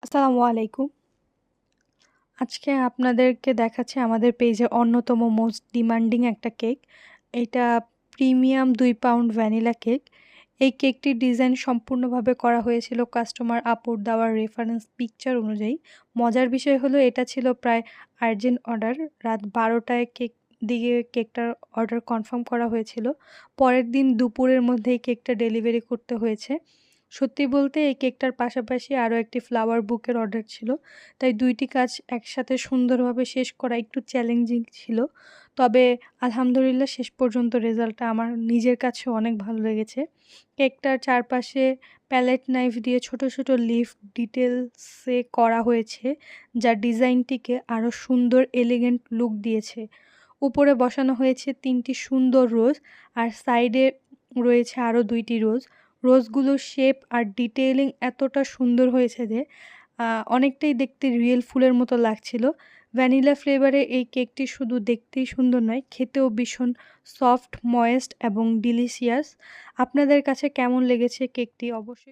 আসসালামু আলাইকুম। আজকে আপনাদেরকে দেখাচ্ছি আমাদের পেজে অন্যতম মোস্ট ডিমান্ডিং একটা কেক। এইটা প্রিমিয়াম ২ পাউন্ড ভ্যানিলা কেক। এই কেকটির ডিজাইন সম্পূর্ণভাবে করা হয়েছিল কাস্টমার আপুর দেওয়া রেফারেন্স পিকচার অনুযায়ী। মজার বিষয় হলো এটা ছিল প্রায় আর্জেন্ট অর্ডার। রাত ১২ টায় দিকে কেকটার অর্ডার কনফার্ম করা হয়েছিল। পরের দিন দুপুরের মধ্যেই কেকটা ডেলিভারি করতে হয়েছে। সত্যি বলতে এই কেকটার পাশাপাশি আরও একটি ফ্লাওয়ার বুকের অর্ডার ছিল। তাই ২ টি কাজ একসাথে সুন্দরভাবে শেষ করা একটু চ্যালেঞ্জিং ছিল। তবে আলহামদুলিল্লাহ শেষ পর্যন্ত রেজাল্টটা আমার নিজের কাছেও অনেক ভালো লেগেছে। কেকটার চারপাশে প্যালেট নাইফ দিয়ে ছোট, ছোট লিফ ডিটেলসে করা হয়েছে, যা ডিজাইনটিকে আরও সুন্দর এলিগেন্ট লুক দিয়েছে। উপরে বসানো হয়েছে ৩ টি সুন্দর রোজ আর সাইডে রয়েছে আরও ২ টি রোজ। রোজগুলোর শেপ আর ডিটেইলিং এতটা সুন্দর হয়েছে যে অনেকটাই দেখতে রিয়েল ফুলের মতো লাগছিল। ভ্যানিলা ফ্লেভারে এই কেকটি শুধু দেখতেই সুন্দর নয়, খেতেও ভীষণ সফট, ময়েস্ট এবং ডিলিশিয়াস। আপনাদের কাছে কেমন লেগেছে কেকটি অবশ্যই